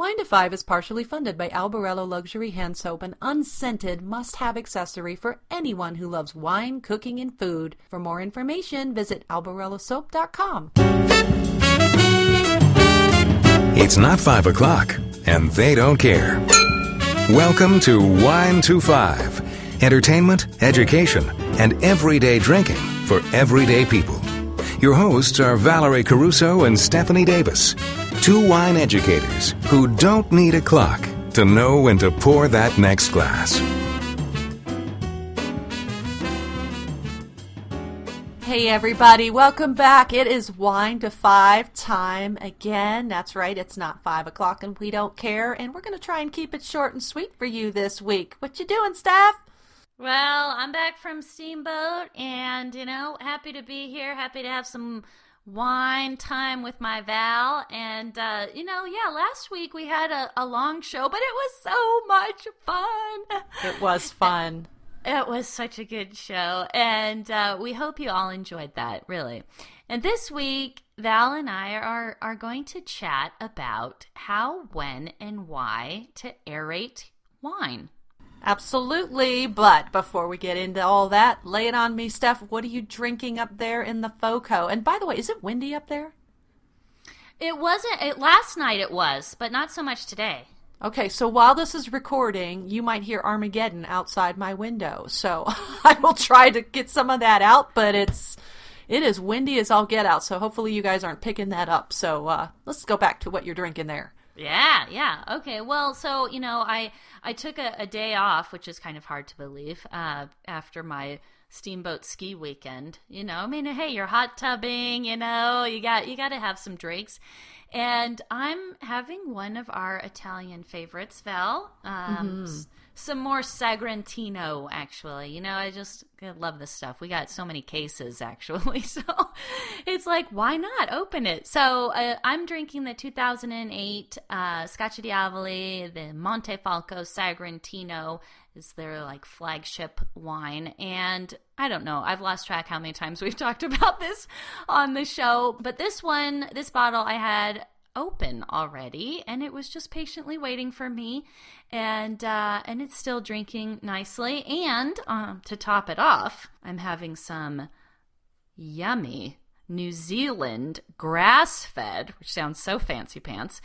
Wine to Five is partially funded by Albarello Luxury Hand Soap, an unscented must-have accessory for anyone who loves wine, cooking, and food. For more information, visit albarellosoap.com. It's not 5 o'clock, and they don't care. Welcome to Wine to Five. Entertainment, education, and everyday drinking for everyday people. Your hosts are Valerie Caruso and Stephanie Davis, two wine educators who don't need a clock to know when to pour that next glass. Hey everybody, welcome back. It is Wine to Five time again. That's right, it's not 5 o'clock and we don't care, and we're going to try and keep it short and sweet for you this week. What you doing, Steph? Well, I'm back from Steamboat and, happy to be here, happy to have some wine time with my Val. And, last week we had a long show, but it was so much fun. It was fun. It was such a good show, and we hope you all enjoyed that, really. And this week, Val and I are going to chat about how, when, and why to aerate wine. Absolutely, but before we get into all that, lay it on me, Steph. What are you drinking up there in the FOCO? And by the way, is it windy up there? It wasn't. Last night it was, but not so much today. Okay, so while this is recording, you might hear Armageddon outside my window. So I will try to get some of that out, but it is windy as all get out. So hopefully you guys aren't picking that up. So let's go back to what you're drinking there. Yeah. Okay, well, so, I took a day off, which is kind of hard to believe, after my Steamboat ski weekend. Hey, you're hot tubbing, you got to have some drinks. And I'm having one of our Italian favorites, Val. Some more Sagrantino, actually. I just love this stuff. We got so many cases, actually. So it's like, why not open it? So I'm drinking the 2008 Scacci Diavoli, the Montefalco Sagrantino is their flagship wine. And I don't know, I've lost track how many times we've talked about this on the show. But this bottle I had open already, and it was just patiently waiting for me, and it's still drinking nicely. And to top it off, I'm having some yummy New Zealand grass-fed, which sounds so fancy pants,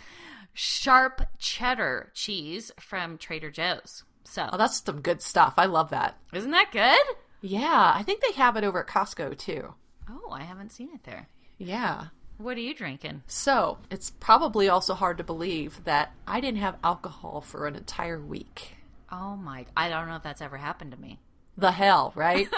sharp cheddar cheese from Trader Joe's. So that's some good stuff. I love that. Isn't that good? Yeah, I think they have it over at Costco too. Oh, I haven't seen it there. Yeah. What are you drinking? So, it's probably also hard to believe that I didn't have alcohol for an entire week. Oh my, I don't know if that's ever happened to me. The hell, right?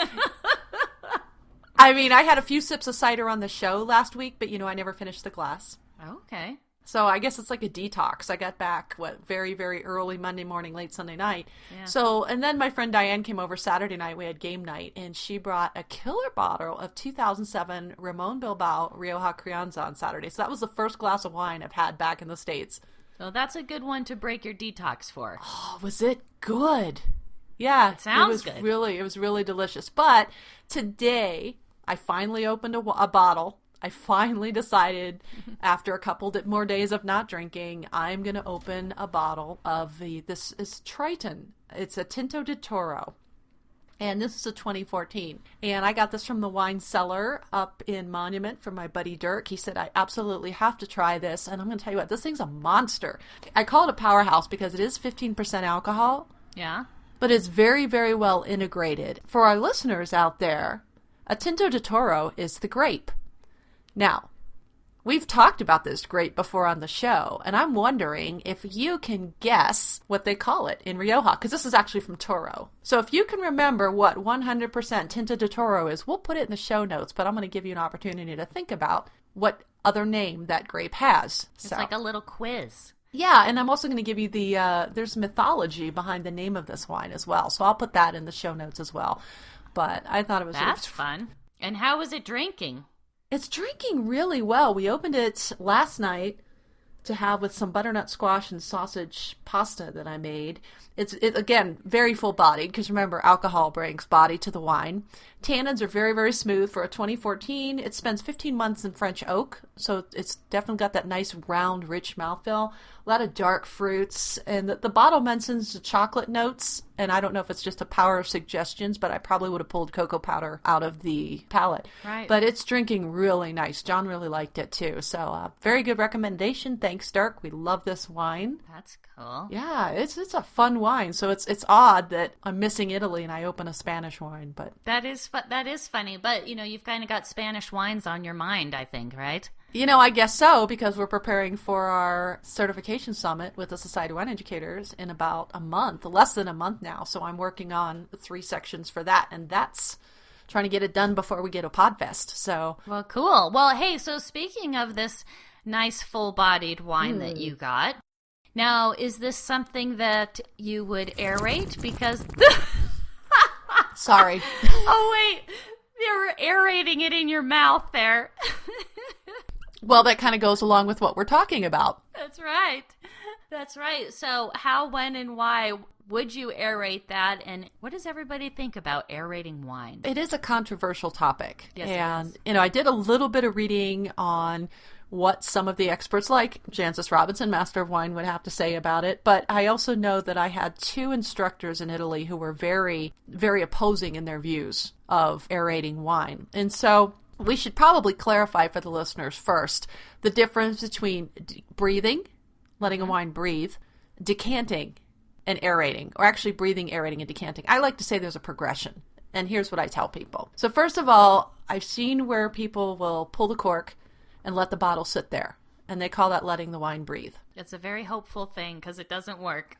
I mean, I had a few sips of cider on the show last week, but I never finished the glass. Okay. So I guess it's like a detox. I got back, very, very early Monday morning, late Sunday night. Yeah. So, and then my friend Diane came over Saturday night. We had game night, and she brought a killer bottle of 2007 Ramon Bilbao Rioja Crianza on Saturday. So that was the first glass of wine I've had back in the States. So that's a good one to break your detox for. Oh, was it good? Yeah. It sounds good. It was really delicious. But today, I finally opened a bottle. I finally decided, after a couple more days of not drinking, I'm going to open a bottle of this is Trippin. It's a Tinto de Toro. And this is a 2014. And I got this from the wine cellar up in Monument from my buddy Dirk. He said, I absolutely have to try this. And I'm going to tell you what, this thing's a monster. I call it a powerhouse because it is 15% alcohol. Yeah. But it's very, very well integrated. For our listeners out there, a Tinto de Toro is the grape. Now, we've talked about this grape before on the show, and I'm wondering if you can guess what they call it in Rioja, because this is actually from Toro. So if you can remember what 100% Tinto de Toro is, we'll put it in the show notes, but I'm going to give you an opportunity to think about what other name that grape has. It's like a little quiz. Yeah, and I'm also going to give you there's mythology behind the name of this wine as well, so I'll put that in the show notes as well. But I thought it was... That's fun. And how was it drinking? It's drinking really well. We opened it last night to have with some butternut squash and sausage pasta that I made. It's again, very full-bodied, because remember, alcohol brings body to the wine. Tannins are very, very smooth for a 2014. It spends 15 months in French oak, so it's definitely got that nice, round, rich mouthfeel. a lot of dark fruits, and the bottle mentions the chocolate notes, and I don't know if it's just a power of suggestions, but I probably would have pulled cocoa powder out of the palette. Right. But it's drinking really nice. John really liked it too. So very good recommendation. Thanks, Dirk. We love this wine. That's cool. Yeah, it's a fun wine. So it's odd that I'm missing Italy and I open a Spanish wine, but That is funny, but you've kind of got Spanish wines on your mind, I think, right? I guess so, because we're preparing for our certification summit with the Society of Wine Educators in about a month, less than a month now. So I'm working on 3 sections for that, and that's trying to get it done before we get to Podfest. So, well, cool. Well, hey, so speaking of this nice full-bodied wine that you got, now, is this something that you would aerate? Because... Sorry. Oh, wait. You were aerating it in your mouth there. Well, that kind of goes along with what we're talking about. That's right. That's right. So how, when, and why would you aerate that? And what does everybody think about aerating wine? It is a controversial topic. Yes, and, it is. I did a little bit of reading on what some of the experts like Jancis Robinson, Master of Wine, would have to say about it. But I also know that I had 2 instructors in Italy who were very, very opposing in their views of aerating wine. And so we should probably clarify for the listeners first the difference between breathing, letting a wine breathe, decanting, and aerating, or actually breathing, aerating, and decanting. I like to say there's a progression. And here's what I tell people. So first of all, I've seen where people will pull the cork and let the bottle sit there. And they call that letting the wine breathe. It's a very hopeful thing because it doesn't work.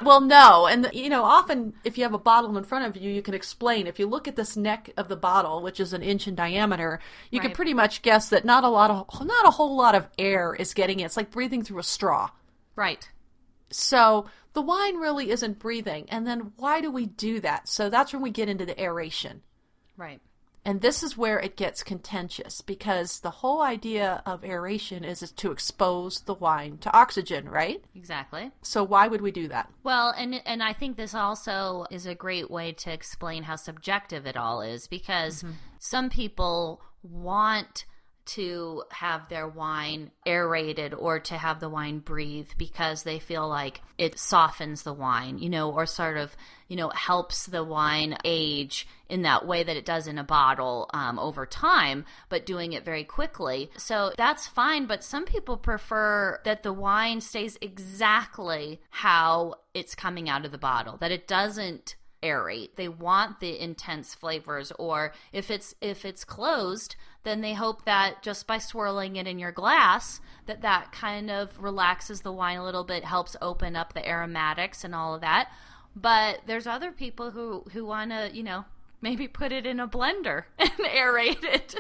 Well, no. And, often if you have a bottle in front of you, you can explain. If you look at this neck of the bottle, which is an inch in diameter, you can pretty much guess that not a whole lot of air is getting in. It's like breathing through a straw. Right. So the wine really isn't breathing. And then why do we do that? So that's when we get into the aeration. Right. And this is where it gets contentious, because the whole idea of aeration is to expose the wine to oxygen, right? Exactly. So why would we do that? Well, and I think this also is a great way to explain how subjective it all is, because some people want to have their wine aerated or to have the wine breathe because they feel like it softens the wine, or sort of, helps the wine age in that way that it does in a bottle over time, but doing it very quickly. So that's fine, but some people prefer that the wine stays exactly how it's coming out of the bottle, that it doesn't aerate. They want the intense flavors, or if it's closed, then they hope that just by swirling it in your glass, that kind of relaxes the wine a little bit, helps open up the aromatics and all of that. But there's other people who want to, maybe put it in a blender and aerate it.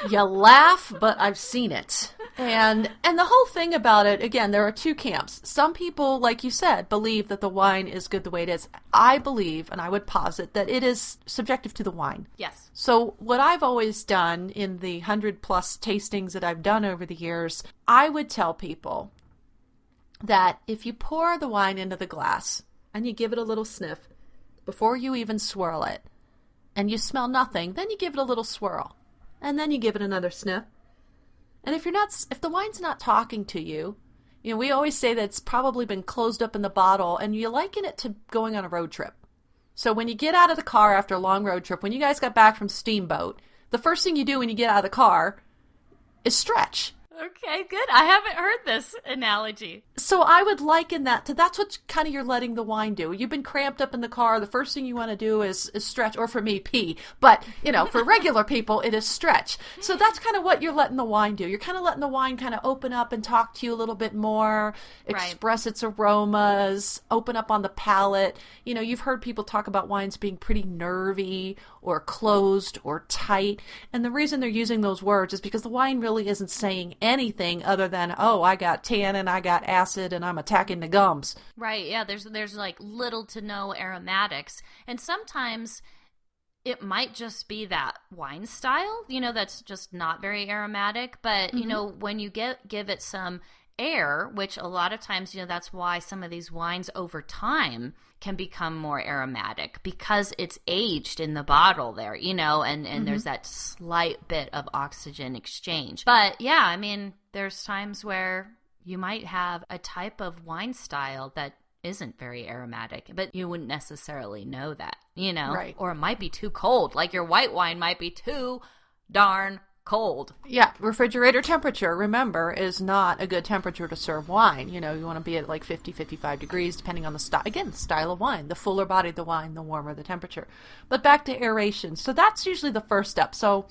You laugh, but I've seen it. And the whole thing about it, again, there are 2 camps. Some people, like you said, believe that the wine is good the way it is. I believe, and I would posit, that it is subjective to the wine. Yes. So what I've always done in the 100+ tastings that I've done over the years, I would tell people that if you pour the wine into the glass and you give it a little sniff before you even swirl it, and you smell nothing, then you give it a little swirl, and then you give it another sniff. And if the wine's not talking to you, we always say that it's probably been closed up in the bottle, and you liken it to going on a road trip. So when you get out of the car after a long road trip, when you guys got back from Steamboat, the first thing you do when you get out of the car is stretch. Okay, good. I haven't heard this analogy. So I would liken that to, that's what kind of you're letting the wine do. You've been cramped up in the car. The first thing you want to do is stretch, or for me, pee. But, for regular people, it is stretch. So that's kind of what you're letting the wine do. You're kind of letting the wine kind of open up and talk to you a little bit more, express its aromas, open up on the palate. You've heard people talk about wines being pretty nervy or closed or tight. And the reason they're using those words is because the wine really isn't saying anything other than, oh, I got tannin, I got acid, and I'm attacking the gums. Right, yeah, there's like little to no aromatics. And sometimes it might just be that wine style, that's just not very aromatic. But, when you give it some air, which a lot of times, that's why some of these wines over time can become more aromatic, because it's aged in the bottle there, and there's that slight bit of oxygen exchange. But yeah, there's times where you might have a type of wine style that isn't very aromatic, but you wouldn't necessarily know that, Right. Or it might be too cold. Like your white wine might be too darn cold. Yeah, refrigerator temperature, remember, is not a good temperature to serve wine. You want to be at like 50, 55 degrees, depending on the style. Again, the style of wine. The fuller bodied the wine, the warmer the temperature. But back to aeration. So that's usually the first step. So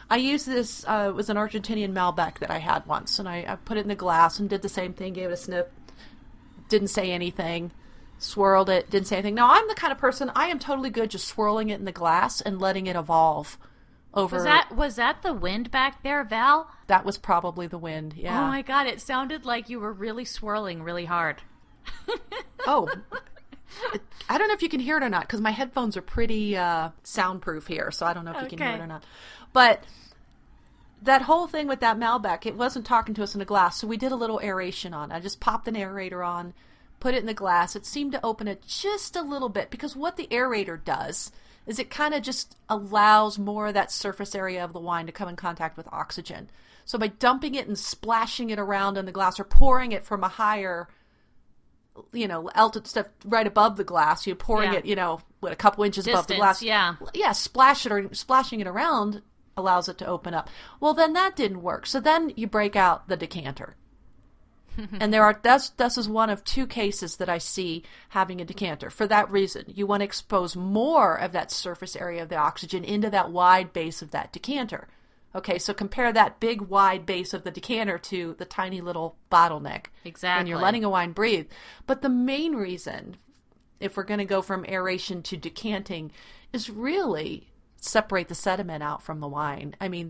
I used this, it was an Argentinian Malbec that I had once, and I put it in the glass and did the same thing, gave it a sniff, didn't say anything, swirled it, didn't say anything. Now, I'm the kind of person, I am totally good just swirling it in the glass and letting it evolve. Over. Was that the wind back there, Val? That was probably the wind, yeah. Oh my God, it sounded like you were really swirling really hard. Oh, I don't know if you can hear it or not, because my headphones are pretty soundproof here, so I don't know if you can hear it or not. But that whole thing with that Malbec, it wasn't talking to us in a glass, so we did a little aeration on. I just popped an aerator on, put it in the glass. It seemed to open it just a little bit, because what the aerator does is it kind of just allows more of that surface area of the wine to come in contact with oxygen. So by dumping it and splashing it around in the glass, or pouring it from a higher, altitude stuff right above the glass, you're pouring it, a couple inches above the glass. Yeah, splashing it around allows it to open up. Well, then that didn't work. So then you break out the decanter. And this is one of two cases that I see having a decanter. For that reason, you want to expose more of that surface area of the oxygen into that wide base of that decanter. Okay, so compare that big wide base of the decanter to the tiny little bottleneck. Exactly. When you're letting a wine breathe. But the main reason, if we're going to go from aeration to decanting, is really separate the sediment out from the wine. I mean,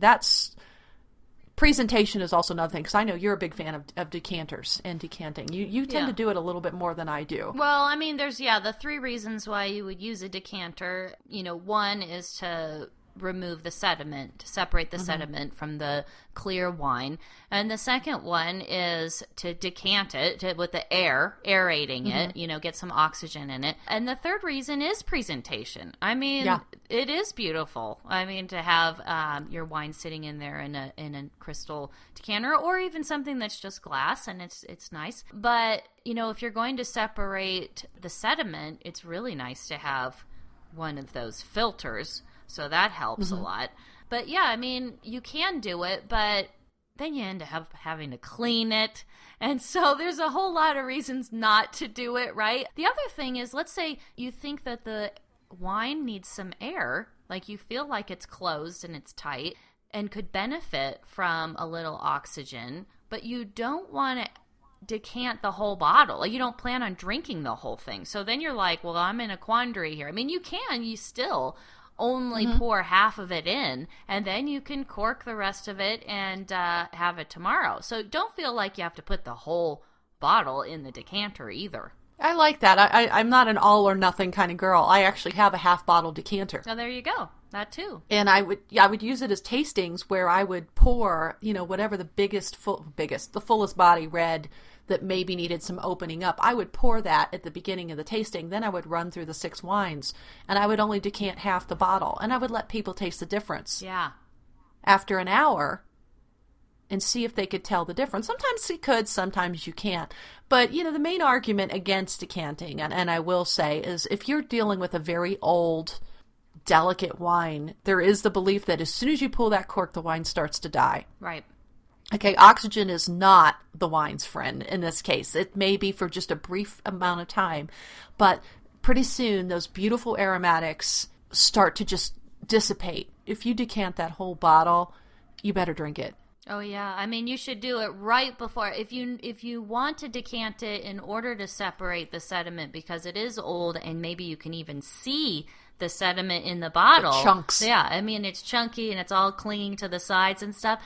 presentation is also another thing, because I know you're a big fan of decanters and decanting. You tend to do it a little bit more than I do. Well, I mean, there's the three reasons why you would use a decanter. One is to remove the sediment, to separate the sediment from the clear wine. And the second one is to decant it with the aerating it, get some oxygen in it. And the third reason is presentation. I mean, it is beautiful. I mean, to have your wine sitting in there in a crystal decanter, or even something that's just glass, and it's nice. But, if you're going to separate the sediment, it's really nice to have one of those filters. So that helps a lot. But yeah, I mean, you can do it, but then you end up having to clean it. And so there's a whole lot of reasons not to do it, right? The other thing is, let's say you think that the wine needs some air, like you feel like it's closed and it's tight and could benefit from a little oxygen, but you don't want to decant the whole bottle. Like, you don't plan on drinking the whole thing. So then you're like, well, I'm in a quandary here. I mean, you still only pour half of it in, and then you can cork the rest of it and have it tomorrow. So don't feel like you have to put the whole bottle in the decanter either. I like that. I'm not an all or nothing kind of girl. I actually have a half bottle decanter. So there you go. That too. And I would use it as tastings, where I would pour, whatever the fullest body red that maybe needed some opening up. I would pour that at the beginning of the tasting. Then I would run through the 6 wines, and I would only decant half the bottle, and I would let people taste the difference. Yeah. After an hour, and see if they could tell the difference. Sometimes you could, sometimes you can't. But, the main argument against decanting, and I will say, is if you're dealing with a very old, delicate wine, there is the belief that as soon as you pull that cork, the wine starts to die. Right. Okay, oxygen is not the wine's friend in this case. It may be for just a brief amount of time, but pretty soon those beautiful aromatics start to just dissipate. If you decant that whole bottle, you better drink it. Oh yeah, I mean, you should do it right before. If you want to decant it in order to separate the sediment, because it is old and maybe you can even see the sediment in the bottle. The chunks. Yeah, I mean, it's chunky and it's all clinging to the sides and stuff.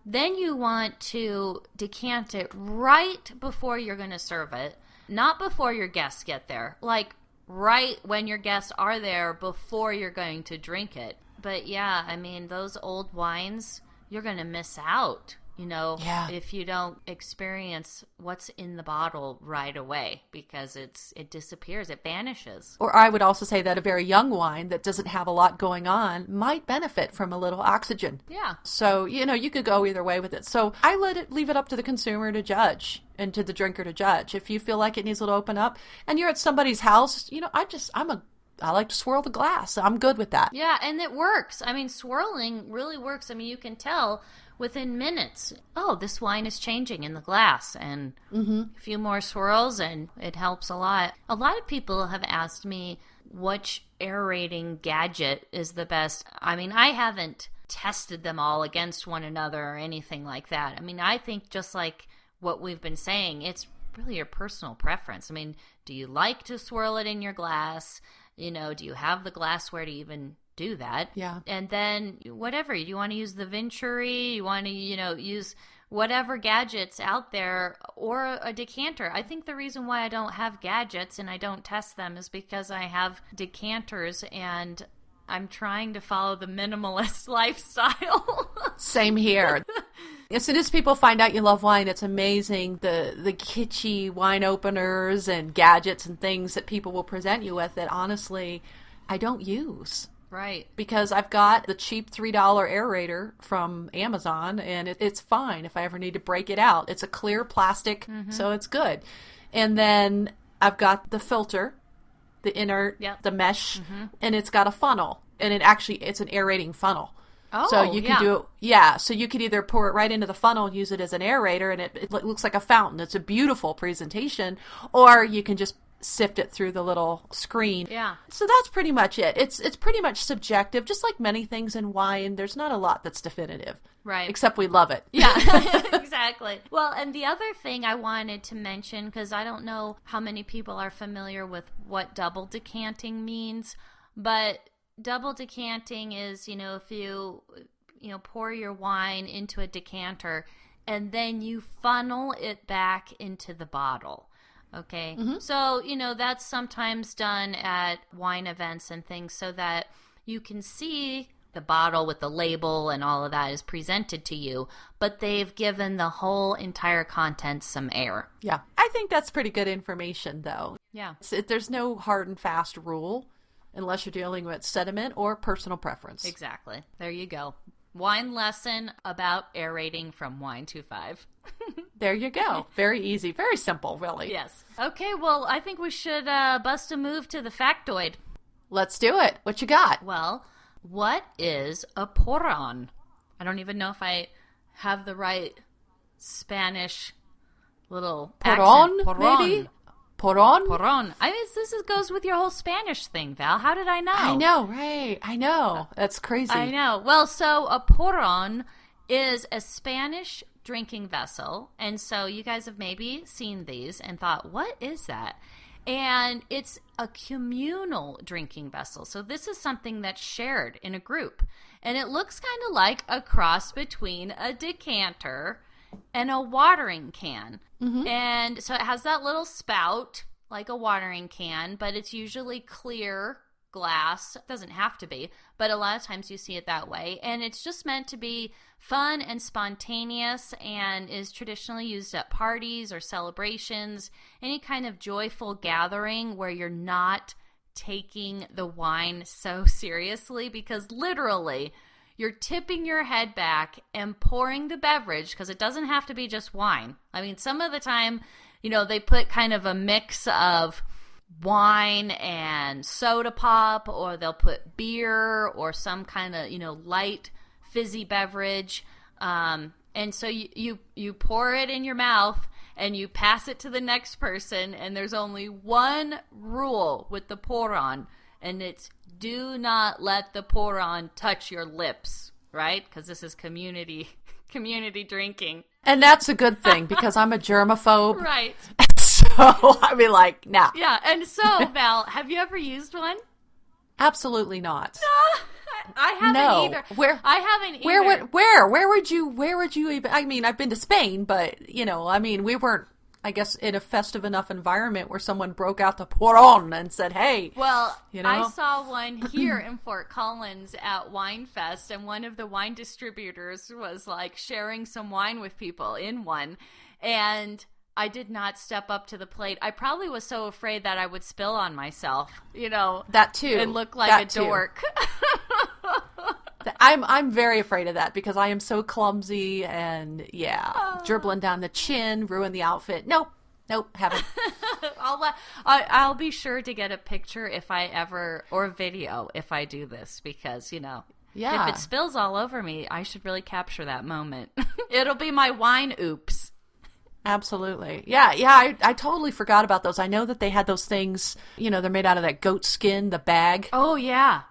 Then you want to decant it right before you're going to serve it, not before your guests get there. Like right when your guests are there before you're going to drink it. But yeah, I mean, those old wines, you're going to miss out, if you don't experience what's in the bottle right away, because it disappears, it vanishes. Or I would also say that a very young wine that doesn't have a lot going on might benefit from a little oxygen. Yeah. So, you could go either way with it. So I leave it up to the consumer to judge. and to the drinker to judge. If you feel like it needs to open up and you're at somebody's house, I like to swirl the glass. I'm good with that. Yeah, and it works. I mean, swirling really works. I mean, you can tell within minutes, oh, this wine is changing in the glass, and a few more swirls, and it helps a lot. A lot of people have asked me which aerating gadget is the best. I mean, I haven't tested them all against one another or anything like that. I mean, I think just like what we've been saying, it's really your personal preference. I mean, do you like to swirl it in your glass? You know, do you have the glassware to even do that? Yeah. And then whatever, you want to use the Venturi, you want to, use whatever gadgets out there, or a decanter. I think the reason why I don't have gadgets and I don't test them is because I have decanters and I'm trying to follow the minimalist lifestyle. Same here. As soon as people find out you love wine, it's amazing the kitschy wine openers and gadgets and things that people will present you with that honestly I don't use. Right. Because I've got the cheap $3 aerator from Amazon, and it's fine if I ever need to break it out. It's a clear plastic, so it's good. And then I've got the filter, the inner, the mesh, and it's got a funnel. And it's an aerating funnel. Oh, so you can do so you could either pour it right into the funnel and use it as an aerator, and it looks like a fountain. It's a beautiful presentation. Or you can just sift it through the little screen. Yeah. So that's pretty much it. It's pretty much subjective, just like many things in wine. There's not a lot that's definitive. Right. Except we love it. Yeah, exactly. Well, and the other thing I wanted to mention, because I don't know how many people are familiar with what double decanting means, but double decanting is, if you pour your wine into a decanter and then you funnel it back into the bottle. Okay. So, that's sometimes done at wine events and things so that you can see the bottle with the label and all of that is presented to you, but they've given the whole entire contents some air. Yeah. I think that's pretty good information, though. Yeah. There's no hard and fast rule unless you're dealing with sediment or personal preference. Exactly. There you go. Wine lesson about aerating from Wine25. There you go. Very easy. Very simple, really. Yes. Okay, well, I think we should bust a move to the factoid. Let's do it. What you got? Well, what is a porron? I don't even know if I have the right Spanish little porron, accent. Porron, maybe? Porron? Porron. This goes with your whole Spanish thing, Val. How did I know? I know, right. I know. That's crazy. I know. Well, so a porron is a Spanish drinking vessel. And so you guys have maybe seen these and thought, what is that? And it's a communal drinking vessel. So this is something that's shared in a group. And it looks kind of like a cross between a decanter and a watering can. And so it has that little spout like a watering can, but it's usually clear glass. It doesn't have to be, but a lot of times you see it that way. And it's just meant to be fun and spontaneous and is traditionally used at parties or celebrations, any kind of joyful gathering where you're not taking the wine so seriously, because literally you're tipping your head back and pouring the beverage, because it doesn't have to be just wine. I mean, some of the time, they put kind of a mix of wine and soda pop, or they'll put beer or some kind of, light fizzy beverage. And so you pour it in your mouth and you pass it to the next person. And there's only one rule with the pour-on, and it's do not let the pour-on touch your lips, right? Because this is community drinking. And that's a good thing, because I'm a germaphobe. Right. So I'd be like, nah. Yeah, and so, Val, have you ever used one? Absolutely not. I haven't either. I haven't either. Where would you even, I mean, I've been to Spain, but, we weren't, I guess, in a festive enough environment where someone broke out the porron and said, hey. Well, I saw one here in Fort Collins at Wine Fest, and one of the wine distributors was like sharing some wine with people in one, and I did not step up to the plate. I probably was so afraid that I would spill on myself, That too. and look like a dork. I'm very afraid of that because I am so clumsy and dribbling down the chin, ruin the outfit. Nope, haven't. I'll be sure to get a picture if I ever, or a video if I do this, because, if it spills all over me, I should really capture that moment. It'll be my wine oops. Absolutely. Yeah, I totally forgot about those. I know that they had those things, they're made out of that goat skin, the bag. Oh, yeah.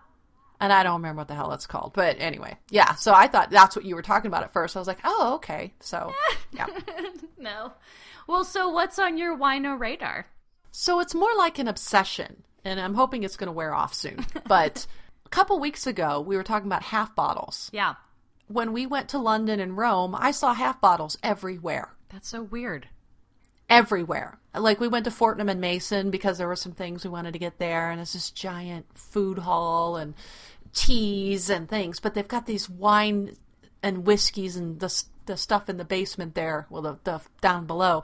And I don't remember what the hell it's called. But anyway, yeah. So I thought that's what you were talking about at first. I was like, oh, okay. So, yeah. No. Well, so what's on your wino radar? So it's more like an obsession, and I'm hoping it's going to wear off soon. But a couple weeks ago, we were talking about half bottles. Yeah. When we went to London and Rome, I saw half bottles everywhere. That's so weird. Everywhere. Like, we went to Fortnum and Mason because there were some things we wanted to get there, and it's this giant food hall and teas and things. But they've got these wine and whiskeys and the stuff in the basement there, well, the down below.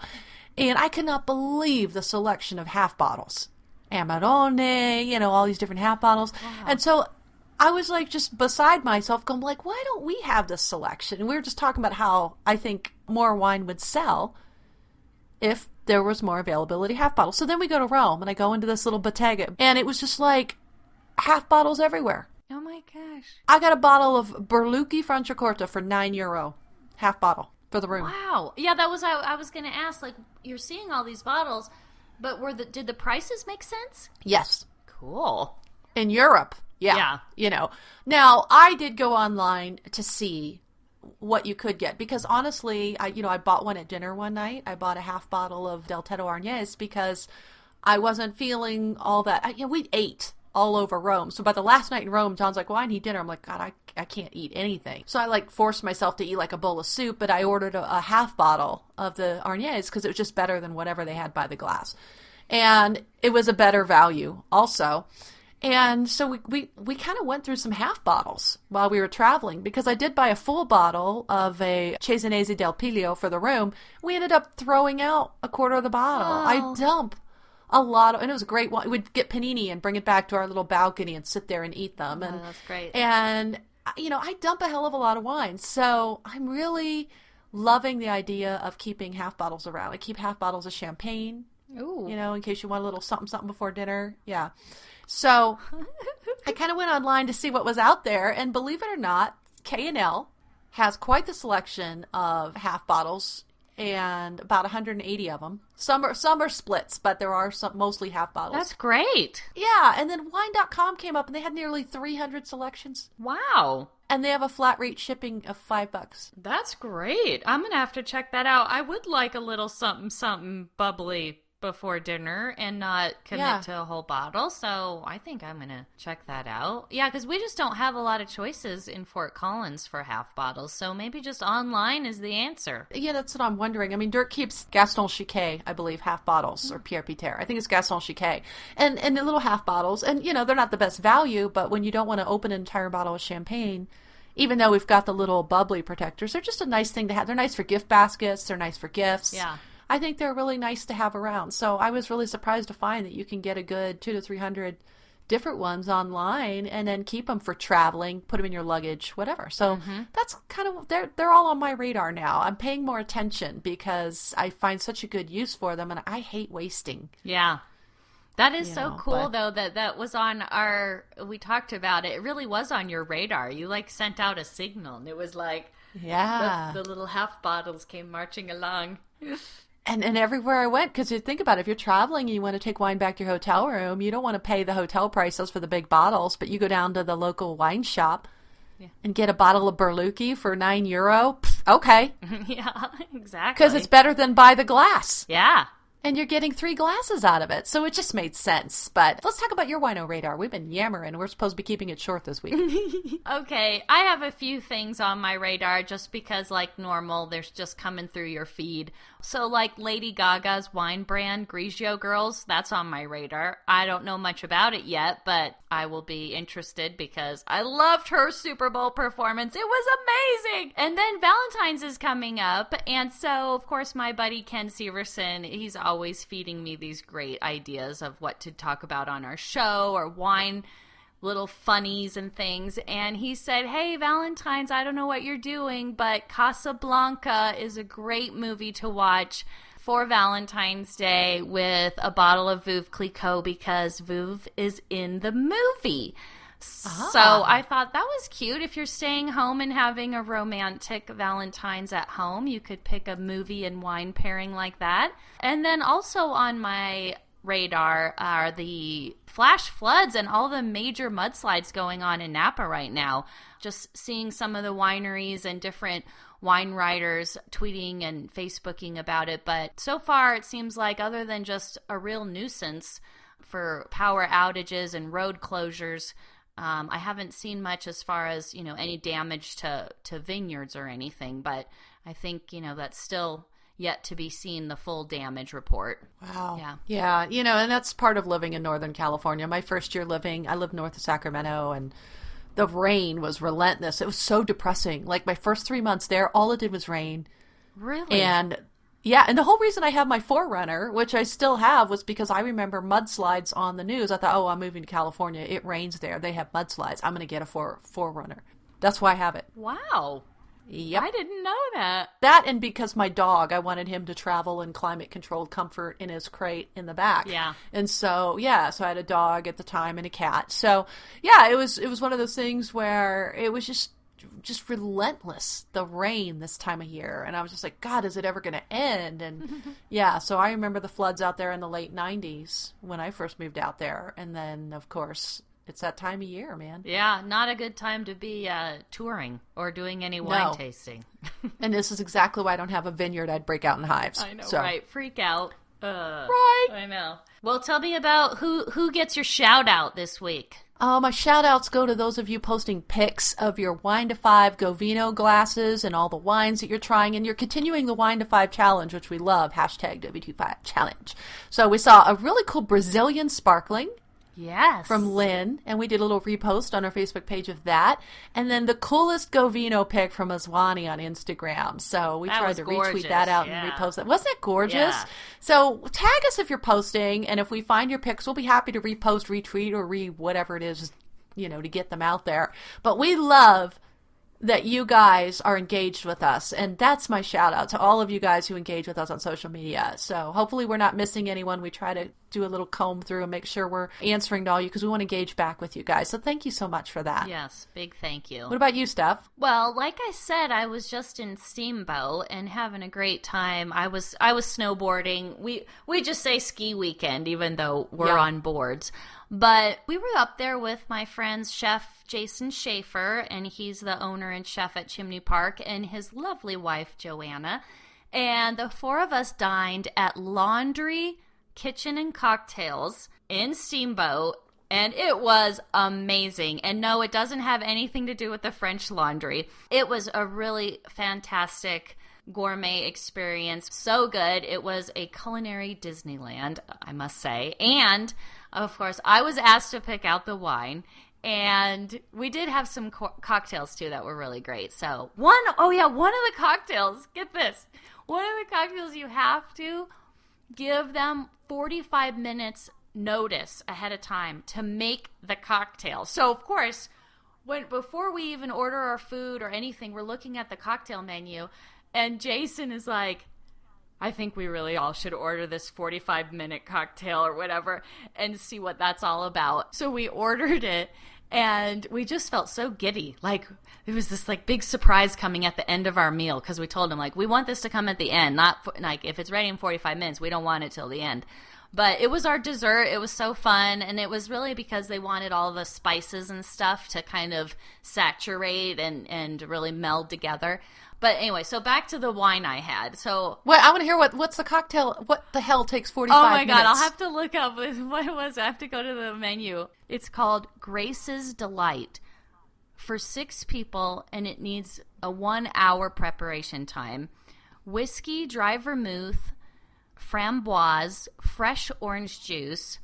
And I cannot believe the selection of half bottles. Amarone, all these different half bottles. Wow. And so I was like just beside myself going like, why don't we have this selection? And we were just talking about how I think more wine would sell if there was more availability half bottles. So then we go to Rome and I go into this little bottega and it was just like half bottles everywhere. Oh my gosh. I got a bottle of Berlucchi Franciacorta for €9. Half bottle for the room. Wow. Yeah, that was I was going to ask, like, you're seeing all these bottles, but did the prices make sense? Yes. Cool. In Europe. Yeah. Now, I did go online to see what you could get because honestly, I bought one at dinner one night. I bought a half bottle of Del Tetto Arnese because I wasn't feeling all that. We ate all over Rome. So by the last night in Rome, John's like, well, I need dinner. I'm like, God, I can't eat anything. So I forced myself to eat like a bowl of soup, but I ordered a half bottle of the Arnese because it was just better than whatever they had by the glass. And it was a better value also. And so we kind of went through some half bottles while we were traveling because I did buy a full bottle of a Cesanese del Piglio for the room. We ended up throwing out a quarter of the bottle. Oh. I dump a lot of, and it was a great one. We'd get panini and bring it back to our little balcony and sit there and eat them. And that's great. And, I dump a hell of a lot of wine. So I'm really loving the idea of keeping half bottles around. I keep half bottles of champagne. Ooh. In case you want a little something before dinner. Yeah. So I kind of went online to see what was out there, and believe it or not, K&L has quite the selection of half bottles, and about 180 of them. Some are splits, but there are some mostly half bottles. That's great. Yeah, and then wine.com came up, and they had nearly 300 selections. Wow. And they have a flat rate shipping of $5. That's great. I'm going to have to check that out. I would like a little something bubbly before dinner and not commit to a whole bottle, so I think I'm gonna check that out. Yeah, because we just don't have a lot of choices in Fort Collins for half bottles, so maybe just online is the answer. Yeah, that's what I'm wondering. I mean, Dirk keeps Gaston Chiquet, I believe, half bottles, or Pierre Piter. I think it's Gaston Chiquet, and the little half bottles, and they're not the best value, but when you don't want to open an entire bottle of champagne, even though we've got the little bubbly protectors, they're just a nice thing to have. They're nice for gift baskets. They're nice for gifts. Yeah. I think they're really nice to have around. So I was really surprised to find that you can get a good 200 to 300 different ones online and then keep them for traveling, put them in your luggage, whatever. So that's kind of, they're all on my radar now. I'm paying more attention because I find such a good use for them, and I hate wasting. Yeah. That is so cool, though, that was on we talked about it. It really was on your radar. You sent out a signal, and it was like, yeah, the little half bottles came marching along. And everywhere I went, because you think about it, if you're traveling and you want to take wine back to your hotel room, you don't want to pay the hotel prices for the big bottles, but you go down to the local wine shop and get a bottle of Berlucchi for €9. Pff, okay. Yeah, exactly. Because it's better than buy the glass. Yeah. And you're getting 3 glasses out of it. So it just made sense. But let's talk about your wino radar. We've been yammering. We're supposed to be keeping it short this week. Okay. I have a few things on my radar just because, like normal, there's just coming through your feed. So, like Lady Gaga's wine brand, Grigio Girls, that's on my radar. I don't know much about it yet, but I will be interested because I loved her Super Bowl performance. It was amazing! And then Valentine's is coming up, and so, of course, my buddy Ken Severson, he's always feeding me these great ideas of what to talk about on our show or wine little funnies and things. And he said, hey, Valentine's, I don't know what you're doing, but Casablanca is a great movie to watch for Valentine's Day with a bottle of Veuve Clicquot because Veuve is in the movie. So I thought that was cute. If you're staying home and having a romantic Valentine's at home, you could pick a movie and wine pairing like that. And then also on my radar are the flash floods and all the major mudslides going on in Napa right now. Just seeing some of the wineries and different wine writers tweeting and Facebooking about it. But so far it seems like, other than just a real nuisance for power outages and road closures, I haven't seen much as far as, any damage to vineyards or anything, but I think, that's still yet to be seen, the full damage report. Wow. Yeah. And that's part of living in Northern California. My first year I lived north of Sacramento, and the rain was relentless. It was so depressing. Like my first 3 months there, all it did was rain. Really? And the whole reason I have my 4Runner, which I still have, was because I remember mudslides on the news. I thought, I'm moving to California. It rains there. They have mudslides. I'm going to get a 4Runner. That's why I have it. Wow. Yep. I didn't know that. That, and because my dog, I wanted him to travel in climate-controlled comfort in his crate in the back. Yeah. And so I had a dog at the time and a cat. So, it was one of those things where it was just relentless, the rain this time of year. And I was just like, God, is it ever going to end? And so I remember the floods out there in the late 90s when I first moved out there. And then, of course, it's that time of year, man. Yeah, not a good time to be touring or doing any wine tasting. And this is exactly why I don't have a vineyard. I'd break out in hives. I know, right? Freak out. Right. I know. Well, tell me about who gets your shout out this week. My shout outs go to those of you posting pics of your Wine to 5 Go Vino glasses and all the wines that you're trying, and you're continuing the Wine to 5 challenge, which we love, #W25 challenge. So we saw a really cool Brazilian sparkling. Yes. From Lynn, and we did a little repost on our Facebook page of that. And then the coolest Go Vino pic from Aswani on Instagram. So we tried to retweet that out and repost that. Wasn't it gorgeous? Yeah. So tag us if you're posting, and if we find your pics, we'll be happy to repost, retweet, or whatever it is, to get them out there. But we love that you guys are engaged with us, and that's my shout out to all of you guys who engage with us on social media. So hopefully we're not missing anyone. We try to do a little comb through and make sure we're answering to all you, because we want to engage back with you guys. So thank you so much for that. Yes, big thank you. What about you, Steph? Well, like I said, I was just in Steamboat and having a great time. I was snowboarding. We just say ski weekend, even though we're on boards. But we were up there with my friend's chef, Jason Schaefer, and he's the owner and chef at Chimney Park, and his lovely wife, Joanna. And the four of us dined at Laundry Kitchen and Cocktails in Steamboat, and it was amazing. And no, it doesn't have anything to do with the French Laundry. It was a really fantastic gourmet experience. So good. It was a culinary Disneyland, I must say. And of course, I was asked to pick out the wine, and we did have some cocktails too that were really great. So one of the cocktails, get this, one of the cocktails, you have to give them 45 minutes notice ahead of time to make the cocktail. So of course, before we even order our food or anything, we're looking at the cocktail menu, and Jason is like, I think we really all should order this 45-minute cocktail or whatever and see what that's all about. So we ordered it, and we just felt so giddy. Like, there was this, big surprise coming at the end of our meal, because we told him, we want this to come at the end, not, if it's ready in 45 minutes, we don't want it till the end. But it was our dessert. It was so fun, and it was really because they wanted all the spices and stuff to kind of saturate and really meld together. But anyway, so back to the wine I had. So, well, I want to hear what's the cocktail. What the hell takes 45 minutes? Oh my God, I'll have to look up what it was. I have to go to the menu. It's called Grace's Delight for 6 people, and it needs a 1-hour preparation time. Whiskey, dry vermouth, framboise, fresh orange juice,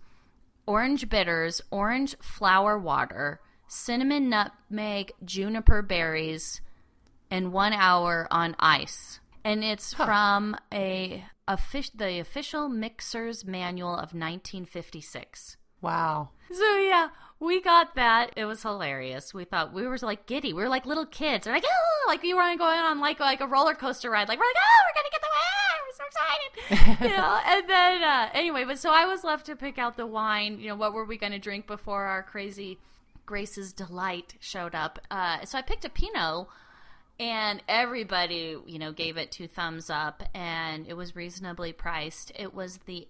orange bitters, orange flower water, cinnamon, nutmeg, juniper berries, and 1 hour on ice. And it's from the official mixer's manual of 1956. Wow. So yeah, we got that. It was hilarious. We thought we were like giddy. We were like little kids. We're like, oh, like you were going on like a roller coaster ride. Like we're like, oh, we're gonna get the wine. We're so excited, you know. And then anyway, but so I was left to pick out the wine. You know, what were we gonna drink before our crazy Grace's Delight showed up? So I picked a Pinot. And everybody, you know, gave it 2 thumbs up, and it was reasonably priced. It was the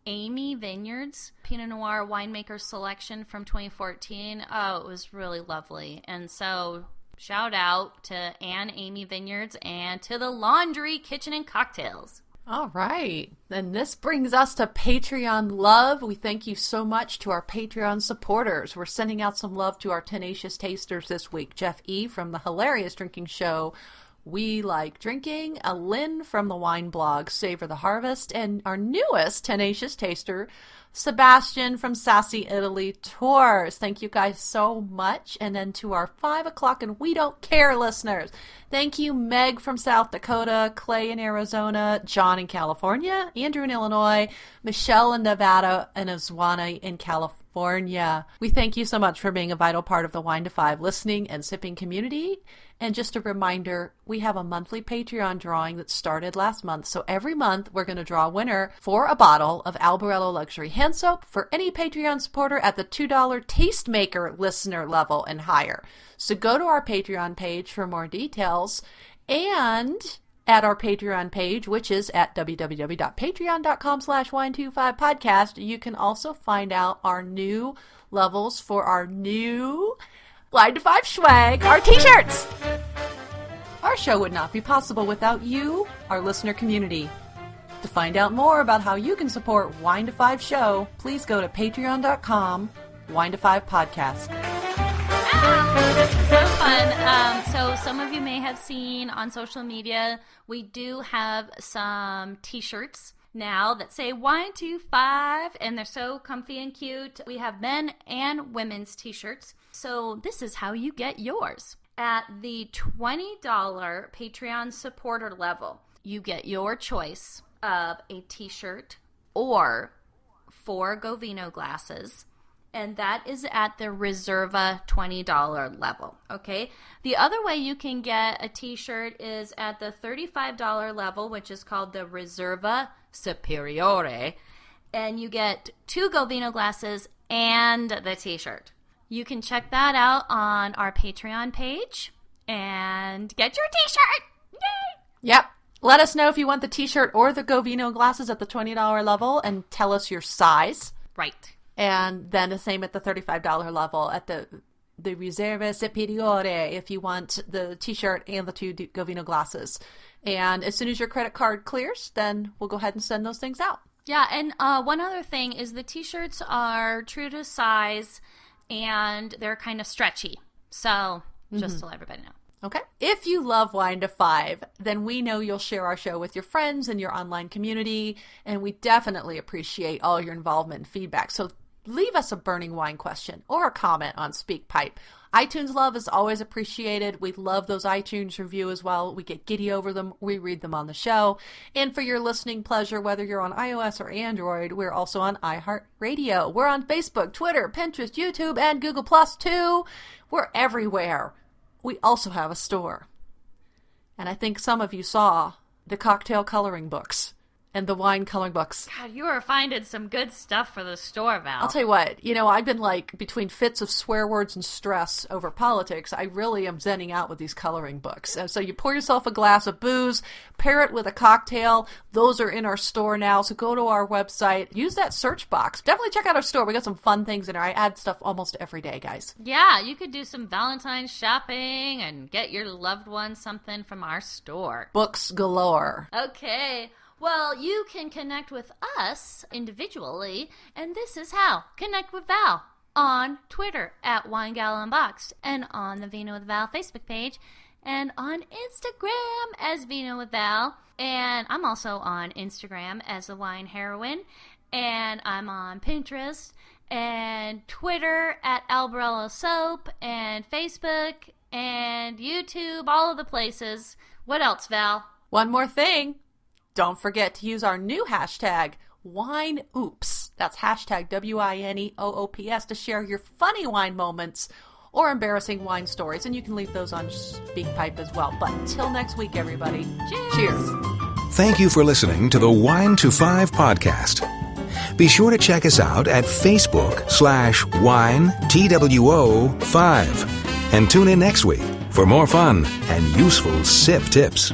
Amy Vineyards Pinot Noir Winemaker Selection from 2014. Oh, it was really lovely. And so shout out to Amy Vineyards and to the Laundry Kitchen and Cocktails. All right. And this brings us to Patreon love. We thank you so much to our Patreon supporters. We're sending out some love to our tenacious tasters this week. Jeff E. from the hilarious drinking show We Like Drinking, Lynn from the wine blog Savor the Harvest, and our newest tenacious taster, Sebastian from Sassy Italy Tours. Thank you guys so much. And then to our 5 o'clock and We Don't Care listeners, thank you Meg from South Dakota, Clay in Arizona, John in California, Andrew in Illinois, Michelle in Nevada, and Azwana in California. We thank you so much for being a vital part of the Wine to Five listening and sipping community. And just a reminder, we have a monthly Patreon drawing that started last month. So every month we're going to draw a winner for a bottle of Albarello Luxury Hand Soap for any Patreon supporter at the $2 Tastemaker listener level and higher. So go to our Patreon page for more details, and at our Patreon page, which is at www.patreon.com/wine25podcast, you can also find out our new levels for our new Wine to Five swag, our t-shirts. Our show would not be possible without you, our listener community. To find out more about how you can support Wine to Five show, please go to patreon.com/Wine to Five podcast. So fun. So some of you may have seen on social media, we do have some t-shirts now that say Wine to Five, and they're so comfy and cute. We have men and women's t-shirts. So this is how you get yours. At the $20 Patreon supporter level, you get your choice of a t-shirt or 4 Govino glasses, and that is at the Reserva $20 level, okay? The other way you can get a t-shirt is at the $35 level, which is called the Reserva Superiore, and you get 2 Govino glasses and the t-shirt. You can check that out on our Patreon page and get your t-shirt. Yay! Yep. Let us know if you want the t-shirt or the Govino glasses at the $20 level, and tell us your size. Right. And then the same at the $35 level at the Riserva Superiore if you want the t-shirt and the 2 Govino glasses. And as soon as your credit card clears, then we'll go ahead and send those things out. Yeah, and one other thing is the t-shirts are true to size, and they're kind of stretchy. So just to let everybody know. Okay. If you love Wine to Five, then we know you'll share our show with your friends and your online community, and we definitely appreciate all your involvement and feedback. So leave us a burning wine question or a comment on SpeakPipe. iTunes love is always appreciated. We love those iTunes reviews as well. We get giddy over them. We read them on the show. And for your listening pleasure, whether you're on iOS or Android, we're also on iHeartRadio. We're on Facebook, Twitter, Pinterest, YouTube, and Google Plus too. We're everywhere. We also have a store. And I think some of you saw the cocktail coloring books and the wine coloring books. God, you are finding some good stuff for the store, Val. I'll tell you what, I've been like, between fits of swear words and stress over politics, I really am zenning out with these coloring books. And so you pour yourself a glass of booze, pair it with a cocktail. Those are in our store now. So go to our website, use that search box. Definitely check out our store. We got some fun things in there. I add stuff almost every day, guys. Yeah, you could do some Valentine's shopping and get your loved one something from our store. Books galore. Okay. Well, you can connect with us individually, and this is how. Connect with Val on Twitter at WineGalUnboxed, and on the Vino with Val Facebook page, and on Instagram as Vino with Val. And I'm also on Instagram as the Wine Heroine, and I'm on Pinterest and Twitter at Albarello Soap, and Facebook and YouTube, all of the places. What else, Val? One more thing. Don't forget to use our new hashtag, WineOops. That's hashtag WINEOOPS to share your funny wine moments or embarrassing wine stories. And you can leave those on SpeakPipe as well. But until next week, everybody, cheers. Thank you for listening to the Wine to Five podcast. Be sure to check us out at Facebook/WineTWO5 and tune in next week for more fun and useful sip tips.